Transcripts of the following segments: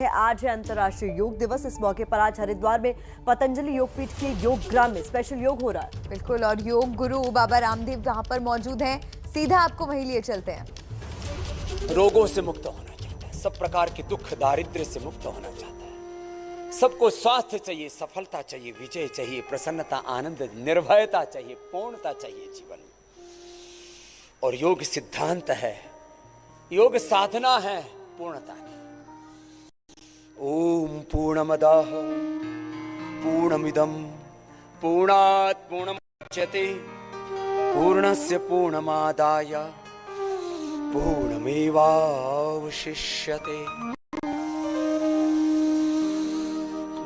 आज है अंतर्राष्ट्रीय योग दिवस। इस मौके पर आज हरिद्वार में पतंजलि योगपीठ के योग ग्राम में स्पेशल योग हो रहा है। बिल्कुल, और योग गुरु बाबा रामदेव वहां पर मौजूद हैं। सीधा आपको वहीं लिए चलते हैं। रोगों से मुक्त होना चाहता है, सब प्रकार के दुख दारिद्र्य से मुक्त होना चाहता है, सबको स्वास्थ्य चाहिए, सफलता चाहिए, विजय चाहिए, प्रसन्नता, आनंद, निर्भयता चाहिए, पूर्णता चाहिए जीवन में। और योग सिद्धांत है, योग साधना है पूर्णता की। ओम पूर्णमदः पूर्णमिदं पूर्णात् पूर्णमुदच्यते पूर्णस्य पूर्णमादाय पूर्णमेवावशिष्यते।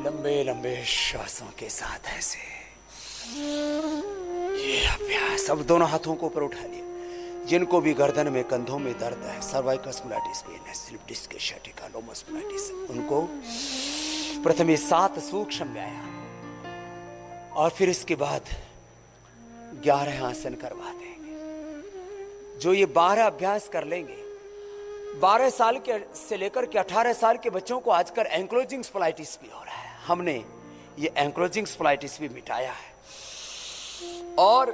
लंबे लंबे श्वासों के साथ ऐसे ये अभ्यास। अब दोनों हाथों को ऊपर उठा लिया। जिनको भी गर्दन में, कंधों में दर्द है, सर्वाइकल स्पॉन्डिलाइटिस पेन है, स्लिप डिस्क, सciatica, लोमस स्पॉन्डिलाइटिस, उनको प्रथम ये 7 सूक्ष्म व्यायाम और फिर इसके बाद 11 आसन करवा देंगे। जो ये 12 अभ्यास कर लेंगे, 12 साल के से लेकर के 18 साल के बच्चों को आजकल एंक्लोजिंग स्पॉन्डिलाइटिस भी हो रहा है। हमने ये एंक्लोजिंग स्पॉन्डिलाइटिस भी मिटाया है। और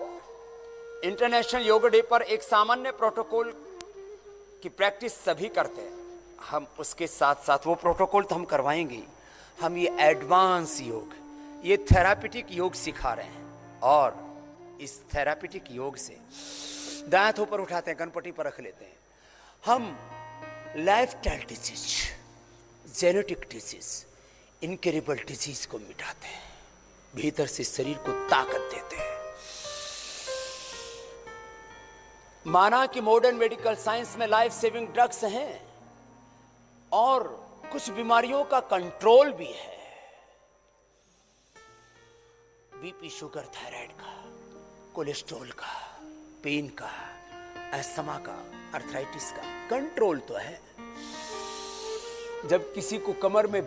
इंटरनेशनल योग डे पर एक सामान्य प्रोटोकॉल की प्रैक्टिस सभी करते हैं। हम उसके साथ साथ वो प्रोटोकॉल तो हम करवाएंगे, हम ये एडवांस योग, ये थेरापिटिक योग सिखा रहे हैं। और इस थेरापिटिक योग से दाएं हाथ ऊपर उठाते हैं, गणपति पर रख लेते हैं। हम lifestyle disease, genetic disease, incurable disease को मिटाते हैं, भीतर से शरीर को ताकत देते हैं। माना कि मॉडर्न मेडिकल साइंस में लाइफ सेविंग ड्रग्स हैं और कुछ बीमारियों का कंट्रोल भी है। बीपी, शुगर, थायराइड का, कोलेस्ट्रॉल का, पेन का, अस्थमा का, अर्थराइटिस का कंट्रोल तो है। जब किसी को कमर में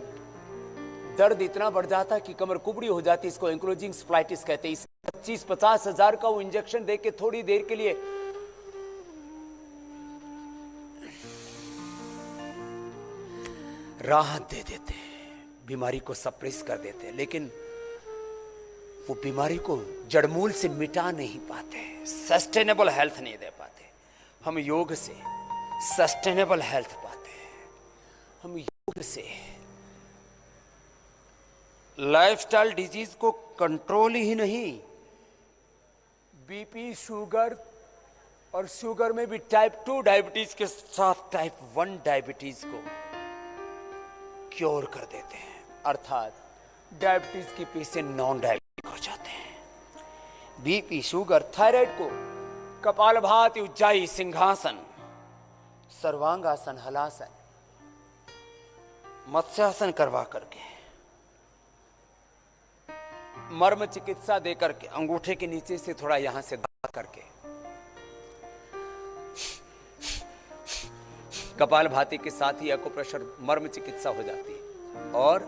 दर्द इतना बढ़ जाता है कि कमर कुबड़ी हो जाती है, इसको एंक्लोजिंग स्पॉन्डिलाइटिस कहते हैं। 25-50 हजार का वो इंजेक्शन देके थोड़ी देर के लिए राहत दे देते हैं, बीमारी को सप्रेस कर देते हैं, लेकिन वो बीमारी को जड़मूल से मिटा नहीं पाते, सस्टेनेबल हेल्थ नहीं दे पाते। हम योग से सस्टेनेबल हेल्थ पाते हैं। हम योग से लाइफस्टाइल डिजीज को कंट्रोल ही नहीं, बीपी, शुगर और शुगर में भी टाइप 2 डायबिटीज के साथ टाइप 1 डायबिटीज को क्योर कर देते हैं। अर्थात डायबिटीज के पेशेंट नॉन डायबिटिक हो जाते हैं। बीपी, शुगर, थायराइड को कपालभाति, उज्जाई, सिंहासन, सर्वांगासन, हलासन, मत्स्यासन करवा करके, मर्म चिकित्सा दे करके, अंगूठे के नीचे से थोड़ा यहां से दबा करके, कपालभाति के साथ ही एक्यूप्रेशर मर्म चिकित्सा हो जाती है। और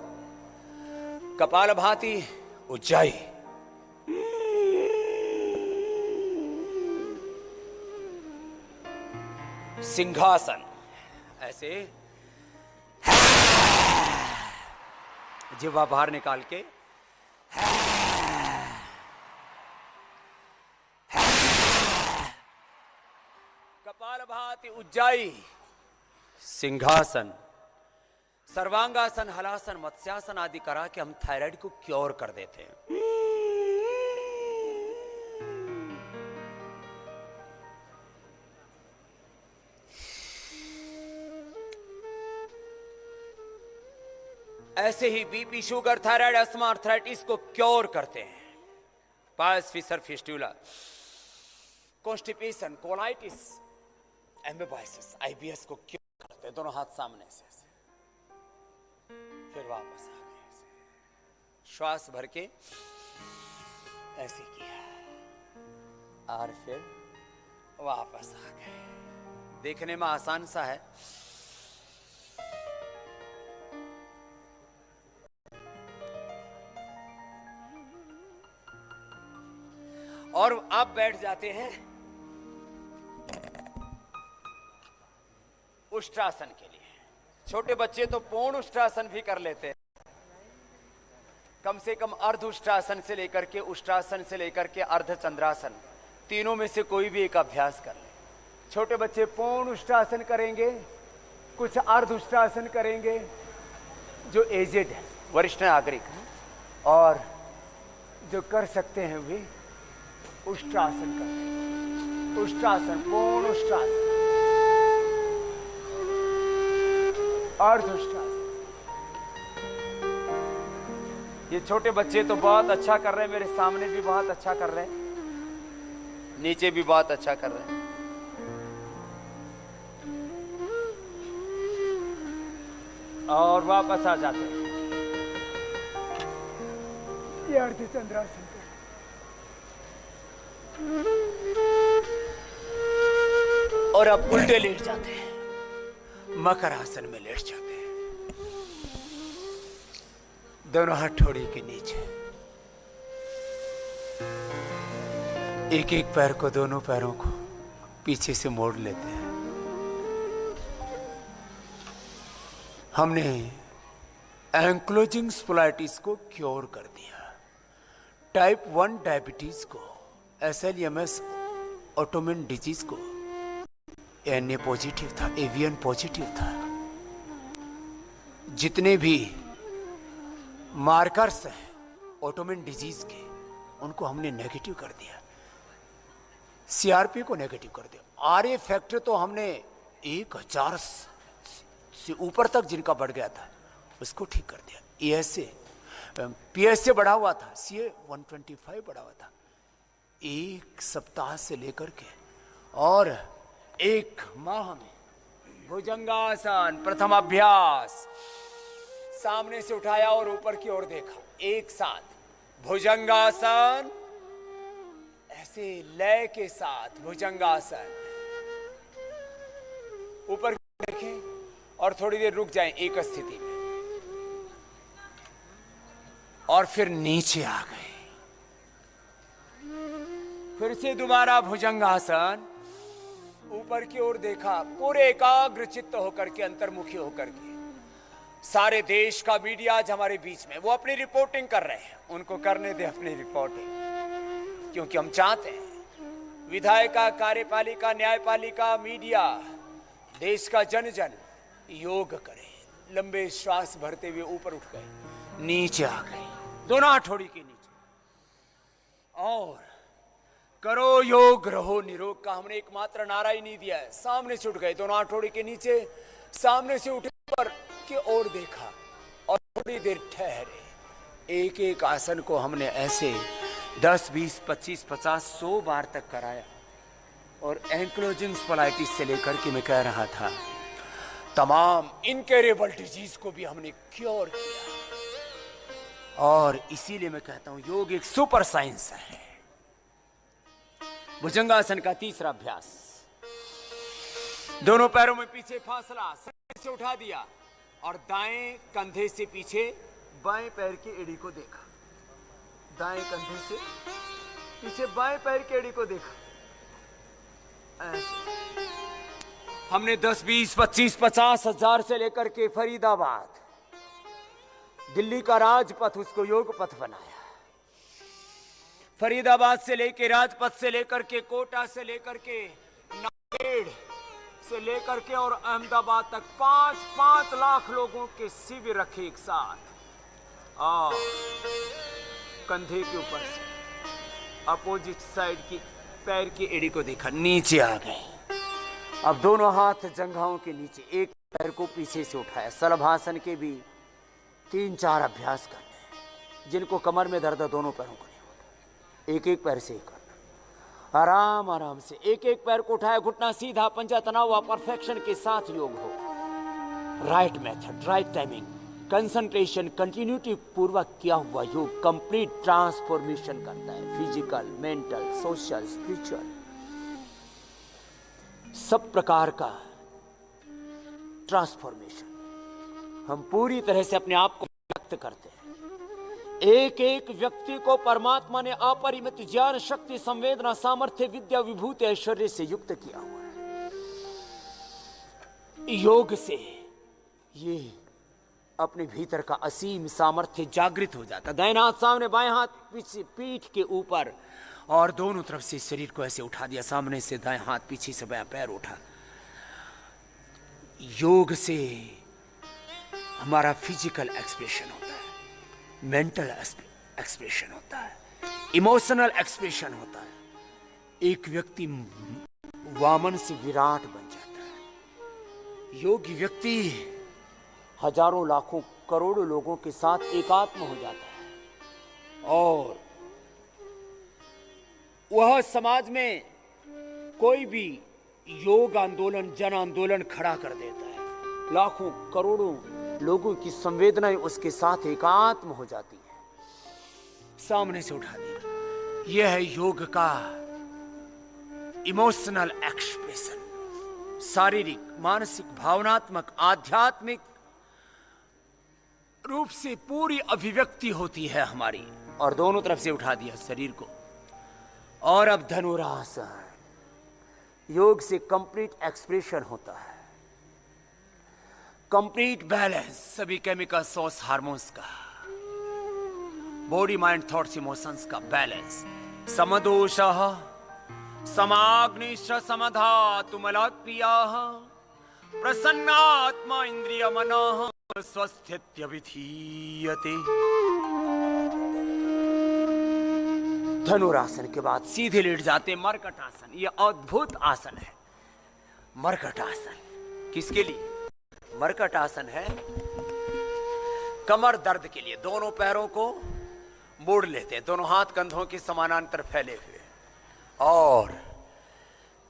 कपालभाति, उज्जाई, सिंहासन, ऐसे जिह्वा बाहर निकाल के कपालभाति, उज्जाई, सिंहासन, सर्वांगासन, हलासन, मत्स्यासन आदि करा के हम थायराइड को क्योर कर देते हैं। ऐसे ही BP, sugar, thyroid, asthma, arthritis को क्योर करते हैं। Piles, fissure, fistula, constipation, colitis, amoebiasis, IBS को क्योर करते हैं। दोनों हाथ सामने से ऐसे। फिर वापस आ गए ऐसे। श्वास भर के ऐसे किया और फिर वापस आ गए। देखने में आसान सा है, और आप बैठ जाते हैं उष्ट्रासन के लिए। छोटे बच्चे तो पूर्ण उष्ट्रासन भी कर लेते हैं। कम से कम अर्ध उष्ट्रासन से लेकर के उष्ट्रासन से लेकर के अर्ध चंद्रासन, तीनों में से कोई भी एक अभ्यास कर ले। छोटे बच्चे पूर्ण उष्ट्रासन करेंगे, कुछ अर्ध उष्ट्रासन करेंगे, जो एजेड है, वरिष्ठ नागरिक, और जो कर सकते हैं वे उष्ट्रासन करेंगे। उष्ट्रासन, पूर्ण उष्ट्रासन, अर्ध उष्ट्रासन। ये छोटे बच्चे तो बहुत अच्छा कर रहे हैं, मेरे सामने भी बहुत अच्छा कर रहे हैं, नीचे भी बहुत अच्छा कर रहे हैं। और वापस आ जाते हैं। ये अर्ध चंद्रासन और अब उल्टे लेट जाते हैं, मकर आसन में लेट जाते हैं। दोनों हथौड़ी के नीचे, एक एक पैर को, दोनों पैरों को पीछे से मोड़ लेते हैं। हमने एंक्लोजिंग स्पोलाइटिस को क्योर कर दिया। टाइप 1 डायबिटीज को, SLEMS ऑटोमिन डिजीज को, NA पॉजिटिव था, एवियन पॉजिटिव था, जितने भी मार्कर्स हैं ऑटोमिन डिजीज के, उनको हमने नेगेटिव कर दिया। CRP को नेगेटिव कर दिया। RA फैक्टर तो हमने 1000 से ऊपर तक जिनका बढ़ गया था उसको ठीक कर दिया। PSA बढ़ा हुआ था, CA 125 बढ़ा हुआ था। एक सप्ताह से लेकर के और एक माह में भुजंगासन प्रथम अभ्यास, सामने से उठाया और ऊपर की ओर देखा, एक साथ भुजंगासन, ऐसे लय के साथ भुजंगासन, ऊपर देखें और थोड़ी देर रुक जाएं एक स्थिति में, और फिर नीचे आ गए। फिर से दोबारा भुजंगासन, ऊपर की ओर देखा, पूरे एकाग्र चित्त होकर के, अंतर्मुखी होकर के। सारे देश का मीडिया आज हमारे बीच में, वो अपनी रिपोर्टिंग कर रहे हैं, उनको करने दे अपनी रिपोर्टिंग, क्योंकि हम चाहते हैं विधायिका, कार्यपालिका, न्यायपालिका, मीडिया, देश का जन जन योग करे। लंबे श्वास भरते हुए ऊपर उठ गए, नीचे आ गए, दोनों हथौड़ी के नीचे, और करो योग रहो निरोग का हमने एकमात्र नारा ही नहीं दिया है। सामने से उठ गए, दोनों हथौड़ी के नीचे, सामने से उठे, ऊपर की ओर देखा और थोड़ी देर ठहरे। एक एक आसन को हमने ऐसे 10, 20, 25, 50, 100 बार तक कराया। और एंक्लोजिंग स्पोलाइटिस से लेकर के मैं कह रहा था, तमाम इनक्योरेबल डिजीज को भी हमने क्योर किया। और इसीलिए मैं कहता हूं योग एक सुपर साइंस है। भुजंगासन का तीसरा अभ्यास, दोनों पैरों में पीछे फासला, सर से उठा दिया और दाएं कंधे से पीछे बाएं पैर की एड़ी को देखा, दाएं कंधे से पीछे बाएं पैर की एड़ी को देखा। ऐसे हमने 10, 20, 25, 50 हजार से लेकर के फरीदाबाद, दिल्ली का राजपथ, उसको योग पथ बनाया। फरीदाबाद से लेकर राजपथ से लेकर के कोटा से लेकर के नांदेड़ से लेकर के और अहमदाबाद तक 5-5 लाख लोगों के शिविर रखे एक साथ। और कंधे के ऊपर से अपोजिट साइड की पैर की एड़ी को देखा, नीचे आ गए। अब दोनों हाथ जंघाओं के नीचे, एक पैर को पीछे से उठाया। सलभासन के भी 3-4 अभ्यास करने, जिनको कमर में दर्द है दोनों पैरों को नहीं उठा, एक एक पैर से ही करना, आराम आराम से। एक एक पैर को उठाया, घुटना सीधा, पंजा तना हुआ, परफेक्शन के साथ योग हो। Right method, right timing, concentration, continuity पूर्वक किया हुआ योग कंप्लीट ट्रांसफॉर्मेशन करता है। फिजिकल, मेंटल, सोशल, स्पिरिचुअल, सब प्रकार का ट्रांसफॉर्मेशन हम पूरी तरह से अपने आप को व्यक्त करते हैं। एक एक व्यक्ति को परमात्मा ने अपरिमित ज्ञान, शक्ति, संवेदना, सामर्थ्य, विद्या, विभूति, ऐश्वर्य से युक्त किया हुआ है। योग से ये अपने भीतर का असीम सामर्थ्य जागृत हो जाता। दाहिना हाथ सामने, बाएं हाथ पीछे पीठ के ऊपर, और दोनों तरफ से शरीर को ऐसे उठा दिया। सामने से दाएं हाथ, पीछे से बायां पैर उठा। योग से हमारा फिजिकल एक्सप्रेशन होता है, मेंटल एक्सप्रेशन होता है, इमोशनल एक्सप्रेशन होता है। एक व्यक्ति वामन से विराट बन जाता है। योगी व्यक्ति हजारों लाखों करोड़ों लोगों के साथ एकात्म हो जाता है और वह समाज में कोई भी योग आंदोलन, जन आंदोलन खड़ा कर देता है। लाखों करोड़ों लोगों की संवेदनाएं उसके साथ एकात्म हो जाती है। सामने से उठा दिया। यह है योग का इमोशनल एक्सप्रेशन। शारीरिक, मानसिक, भावनात्मक, आध्यात्मिक रूप से पूरी अभिव्यक्ति होती है हमारी। और दोनों तरफ से उठा दिया शरीर को। और अब धनुरासन। योग से कंप्लीट एक्सप्रेशन होता है, कंप्लीट बैलेंस सभी केमिकल सोर्स हार्मोन्स का, बॉडी माइंड थॉट्स इमोशंस का बैलेंस। समदोषः समाग्निश्च समधातु मलक्रियाः प्रसन्नात्मा इंद्रिय मनः स्वस्थित्यभिधीयते। धनुरासन के बाद सीधे लेट जाते मर्कटासन। यह अद्भुत आसन है मर्कटासन। किसके लिए मर्कटासन है? कमर दर्द के लिए। दोनों पैरों को मोड़ लेते हैं, दोनों हाथ कंधों के समानांतर फैले हुए, और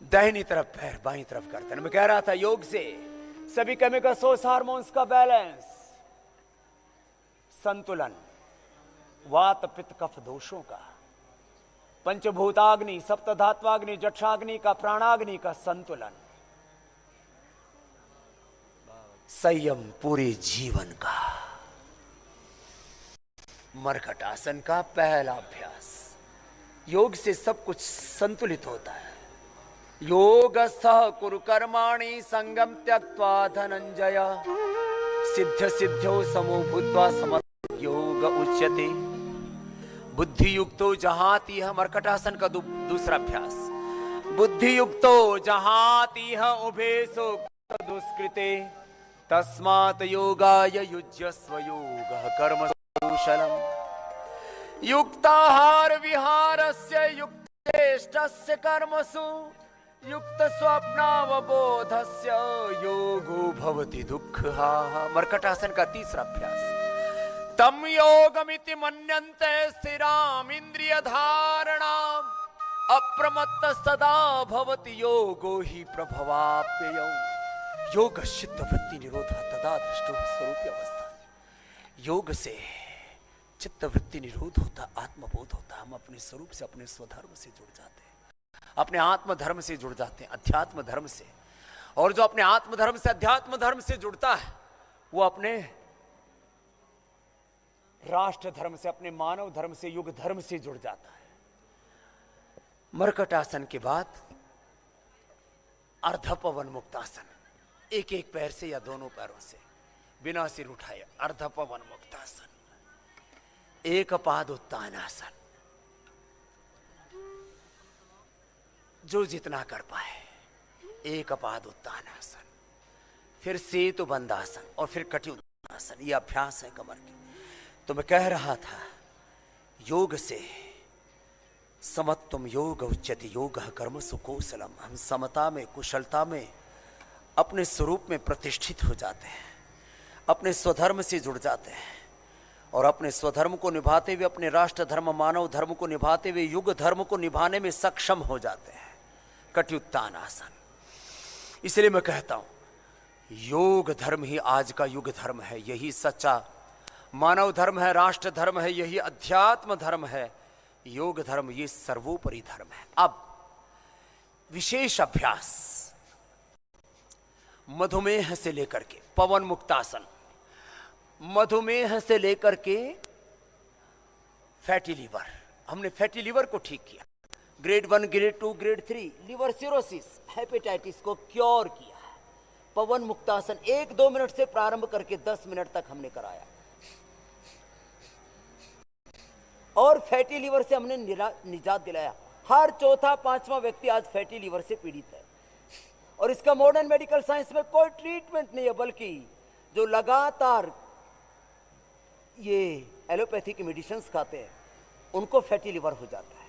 दाहिनी तरफ पैर बाईं तरफ करते हैं। मैं कह रहा था योग से सभी केमिकल सोर्स हार्मोन्स का बैलेंस, संतुलन, वात पित्त कफ दोषों का, पंचभूताग्नि, सप्तधात्वाग्नि, जठराग्नि का, प्राणाग्नि का संतुलन, संयम पूरे जीवन का। मर्कटासन का पहला अभ्यास। योग से सब कुछ संतुलित होता है। योगस्थः कुरु कर्माणि संगम त्यक्त्वा धनंजय सिद्ध सिद्ध्यो समो भूत्वा समर्थ योग उच्यते। बुद्धि युक्तो जहाति है मर्कटासन का दूसरा अभ्यास। बुद्धि युक्तो जहाति है उभे सो दुष्कृते तस्मात् योगाय युज्यस्व योगः कर्म कौशलम्। युक्ताहार विहारस्य युक्तेष्टस्य कर्मसु युक्त स्वप्नावबोधस्य योगो भवति दुःखः। मर्कटासन का तीसरा अभ्यास। तम योगमिति मन्यन्ते स्थिराम इंद्रिय धारणाम अप्रमत्त सदा भवति योगो ही प्रभवाप्ययौ। योग चित्त वृत्ति निरोध तदा दृष्टो स्वरूप अवस्था। योग से चित्त वृत्ति निरोध होता, आत्मबोध होता। हम अपने स्वरूप से, अपने स्वधर्म से जुड़ जाते हैं, अपने आत्म धर्म से जुड़ जाते हैं, अध्यात्म धर्म से। और जो अपने आत्म धर्म से, अध्यात्म धर्म से जुड़ता है, वो अपने राष्ट्र धर्म से, अपने मानव धर्म से, युग धर्म से जुड़ जाता है। मर्कटासन के बाद अर्धपवन मुक्तासन। एक एक पैर से या दोनों पैरों से बिना सिर उठाए अर्धपवन मुक्तासन। एक पाद उत्तानासन। जो जितना कर पाए। एक पाद उत्तानासन, फिर सेतु बंदासन और फिर कटी उत्तानासन। यह अभ्यास है कमर के। तो मैं कह रहा था योग से समत्वम योग उच्यते योगः कर्मसु कौशलम। हम समता में, कुशलता में अपने स्वरूप में प्रतिष्ठित हो जाते हैं, अपने स्वधर्म से जुड़ जाते हैं और अपने स्वधर्म को निभाते हुए, अपने राष्ट्र धर्म, मानव धर्म को निभाते हुए युग धर्म को निभाने में सक्षम हो जाते हैं। कट्युत्तान आसन। इसलिए मैं कहता हूं योग धर्म ही आज का युग धर्म है। यही सच्चा मानव धर्म है, राष्ट्र धर्म है, यही अध्यात्म धर्म है। योग धर्म ये सर्वोपरि धर्म है। अब विशेष अभ्यास मधुमेह से लेकर के पवन मुक्तासन, मधुमेह से लेकर के फैटी लीवर। हमने फैटी लीवर को ठीक किया। Grade 1, grade 2, grade 3 liver cirrhosis, hepatitis को क्योर किया। पवन मुक्तासन 1-2 मिनट से प्रारंभ करके 10 मिनट तक हमने कराया और फैटी लीवर से हमने निजात दिलाया। हर चौथा पांचवा व्यक्ति आज फैटी लीवर से पीड़ित है और इसका मॉडर्न मेडिकल साइंस में कोई ट्रीटमेंट नहीं है, बल्कि जो लगातार ये एलोपैथिक मेडिसिन खाते हैं उनको फैटी लीवर हो जाता है,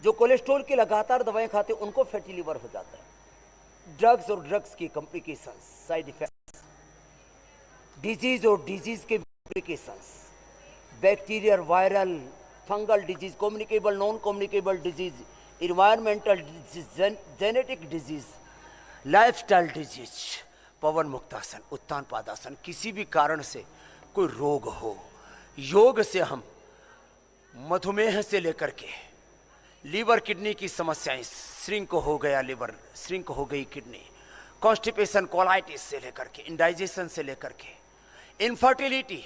जो कोलेस्ट्रॉल की लगातार दवाएं खाते हैं उनको फैटी लीवर हो जाता है। ड्रग्स और ड्रग्स की कॉम्प्लिकेशंस, साइड इफेक्ट्स, डिजीज और डिजीज के complications, bacterial, viral, fungal disease, communicable, non communicable disease, environmental disease, genetic disease, lifestyle disease. Pawanmuktasana, Uttanpadasana, किसी भी कारण से कोई रोग हो, योग से हम मधुमेह से लेकर के लीवर किडनी की समस्याएं, श्रिंक हो गया लीवर, श्रिंक हो गई किडनी, कॉन्स्टिपेशन, कोलाइटिस से लेकर के इंडाइजेशन से लेकर के इनफर्टिलिटी,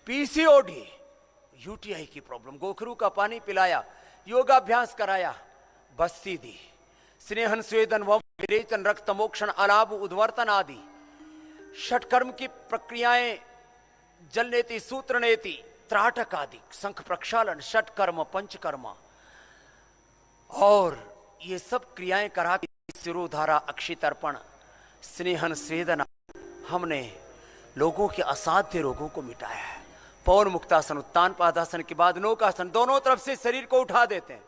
पीसीओडी, यूटीआई की प्रॉब्लम, गोखरू का पानी पिलाया, योगाभ्यास कराया, बस्ती दी, स्नेहन स्वेदन व विरेचन, रक्त मोक्षण, अलाभ, उद्वर्तन आदि षटकर्म की प्रक्रियाएं, जलनेति, सूत्रनेति, त्राटक आदि, शंख प्रक्षालन, षटकर्म, पंचकर्म और ये सब क्रियाएं करा के सिरोधारा, अक्षितर्पण, स्नेहन स्वेदन, हमने लोगों के असाध्य रोगों को मिटाया है। पवन मुक्तासन, उत्तान पादासन के बाद नौकासन, दोनों तरफ से शरीर को उठा देते हैं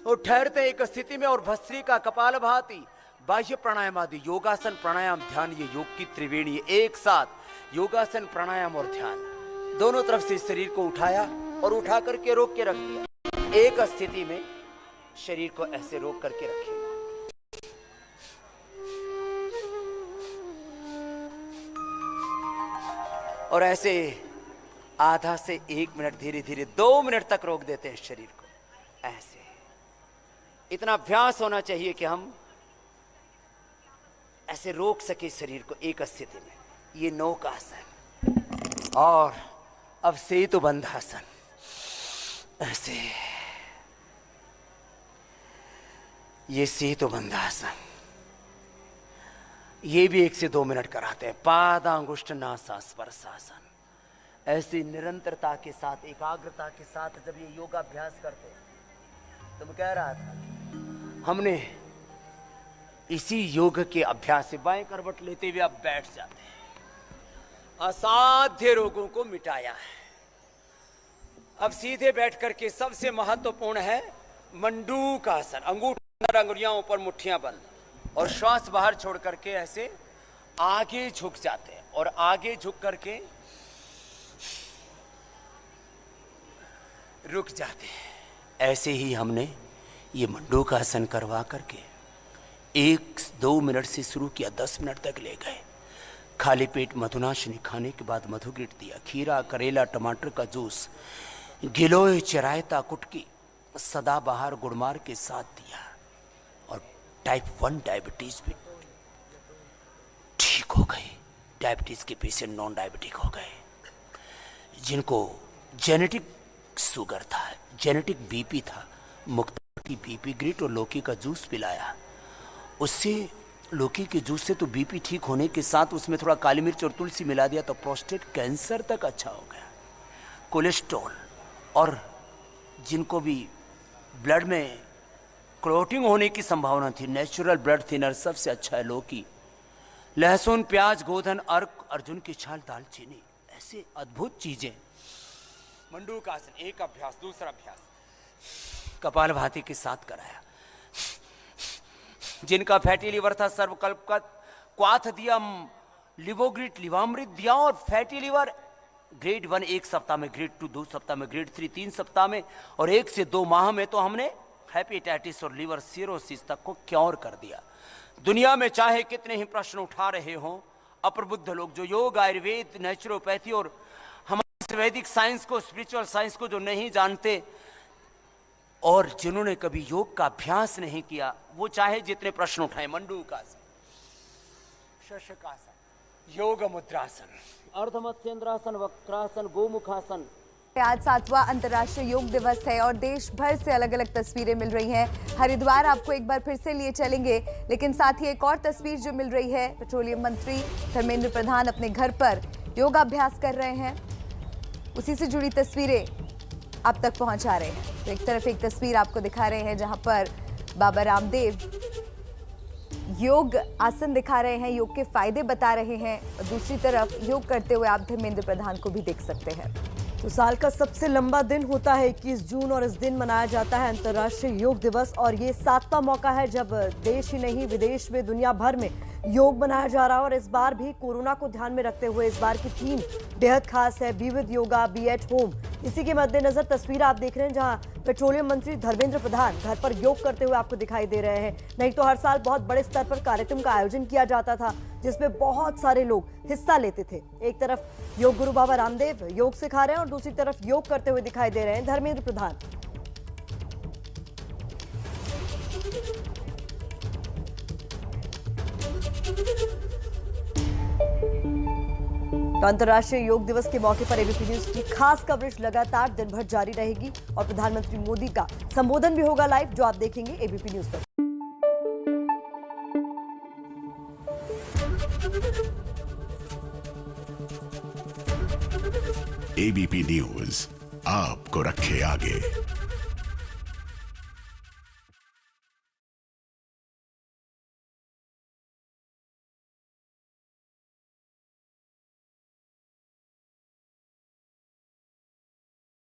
और ठहरते हैं एक स्थिति में और भस्त्रिका, कपाल भाती, बाह्य प्राणायाम आदि, योगासन, प्राणायाम, ध्यान, ये योग की त्रिवेणी एक साथ, योगासन, प्राणायाम और ध्यान, दोनों तरफ से शरीर को उठाया और उठा करके रोक के रख दिया। एक स्थिति में शरीर को ऐसे रोक करके रखें और ऐसे आधा से 1 मिनट, धीरे धीरे 2 मिनट तक रोक देते हैं शरीर को। ऐसे इतना अभ्यास होना चाहिए कि हम ऐसे रोक सके शरीर को एक स्थिति में। ये नौकासन और अब सेतु बंधासन, ऐसे ये सेतु बंधासन, ये भी 1 से 2 मिनट कराते हैं। पादांगुष्ठ नासा स्पर्शासन, ऐसी निरंतरता के साथ, एकाग्रता के साथ जब ये योगाभ्यास करते हैं, तो मैं कह रहा था हमने इसी योग के अभ्यास से बाएं करवट लेते हुए अब बैठ जाते हैं, असाध्य रोगों को मिटाया है। अब सीधे बैठ करके सबसे महत्वपूर्ण है मंडूकासन, अंगूठा अंगुलियां ऊपर, मुट्ठियां बंद और श्वास बाहर छोड़ करके ऐसे आगे झुक जाते हैं और आगे झुक करके रुक जाते हैं। ऐसे ही हमने ये मंडूकासन करवा करके 1-2 मिनट से शुरू किया, 10 मिनट तक ले गए। खाली पेट मधुनाशिनी खाने के बाद मधुगिट दिया, खीरा, करेला, टमाटर का जूस, गिलोय, चिरायता, कुटकी, सदाबहार, गुड़मार के साथ दिया और टाइप 1 डायबिटीज भी ठीक हो गई। डायबिटीज के पेशेंट नॉन डायबिटिक हो गए। जिनको जेनेटिक शुगर था, जेनेटिक बीपी था, मुक्ता की बीपी ग्रिट और लौकी का जूस पिलाया, उससे लौकी के जूस से तो बीपी ठीक होने के साथ उसमें थोड़ा काली मिर्च और तुलसी मिला दिया तो प्रोस्टेट कैंसर तक अच्छा हो गया। कोलेस्ट्रॉल और जिनको भी ब्लड में क्लॉटिंग होने की संभावना थी, नेचुरल ब्लड थिनर सबसे अच्छा है लौकी, लहसुन, प्याज, गोधन, अर्क, अर्जुन की छाल, दालचीनी, ऐसे अद्भुत चीजें। मंडूकासन एक अभ्यास, दूसरा अभ्यास कपालभाति के साथ कराया। जिनका फैटी लीवर था, सर्वकल्प का क्वाथ दिया, लिवोग्रिट, लिवामृत दिया और फैटी लीवर ग्रेड 1 1 सप्ताह में, ग्रेड 2 2 सप्ताह में, ग्रेड 3 3 सप्ताह में और 1 से 2 माह में तो हमने हेपेटाइटिस और लीवर सिरोसिस तक को क्योर कर दिया। दुनिया में चाहे कितने ही प्रश्न उठा रहे हों, अप्रबुद्ध लोग जो योग, आयुर्वेद, नेचुरोपैथी और हमारे वैदिक साइंस को, स्पिरिचुअल साइंस को जो नहीं जानते और जिन्होंने कभी योग का अभ्यास नहीं किया, वो चाहे जितने प्रश्न उठाए, मंडूकासन, शशकासन, योग मुद्रासन, अर्धमत्स्येंद्रासन, वक्रासन, गोमुखासन, आज 7वां अंतर्राष्ट्रीय योग दिवस है और देश भर से अलग अलग तस्वीरें मिल रही हैं। हरिद्वार आपको एक बार फिर से लिए चलेंगे, लेकिन साथ ही एक और तस्वीर जो मिल रही है, पेट्रोलियम मंत्री धर्मेंद्र प्रधान अपने घर पर योगाभ्यास कर रहे हैं। उसी से जुड़ी तस्वीरें आप तक पहुंचा रहे हैं। तो एक तरफ एक तस्वीर आपको दिखा रहे हैं जहां पर बाबा रामदेव योग आसन दिखा रहे हैं, योग के फायदे बता रहे हैं, और दूसरी तरफ योग करते हुए आप धर्मेंद्र प्रधान को भी देख सकते हैं। तो साल का सबसे लंबा दिन होता है 21 जून और इस दिन मनाया जाता है अंतर्राष्ट्रीय योग दिवस। और ये 7वां मौका है जब देश ही नहीं विदेश में, दुनिया भर में योग मनाया जा रहा है। और इस बार भी कोरोना को ध्यान में रखते हुए इस बार की थीम बेहद खास है, be with yoga be at home. इसी के मद्देनजर तस्वीर आप देख रहे हैं जहां पेट्रोलियम मंत्री धर्मेंद्र प्रधान घर पर योग करते हुए आपको दिखाई दे रहे हैं। नहीं तो हर साल बहुत बड़े स्तर पर कार्यक्रम का आयोजन किया जाता था जिसमें बहुत सारे लोग हिस्सा लेते थे। एक तरफ योग गुरु बाबा रामदेव योग सिखा रहे हैं और दूसरी तरफ योग करते हुए दिखाई दे रहे हैं धर्मेंद्र प्रधान। तो अंतर्राष्ट्रीय योग दिवस के मौके पर एबीपी न्यूज की खास कवरेज लगातार दिन भर जारी रहेगी और प्रधानमंत्री मोदी का संबोधन भी होगा लाइव, जो आप देखेंगे एबीपी न्यूज पर। एबीपी न्यूज आपको रखे आगे।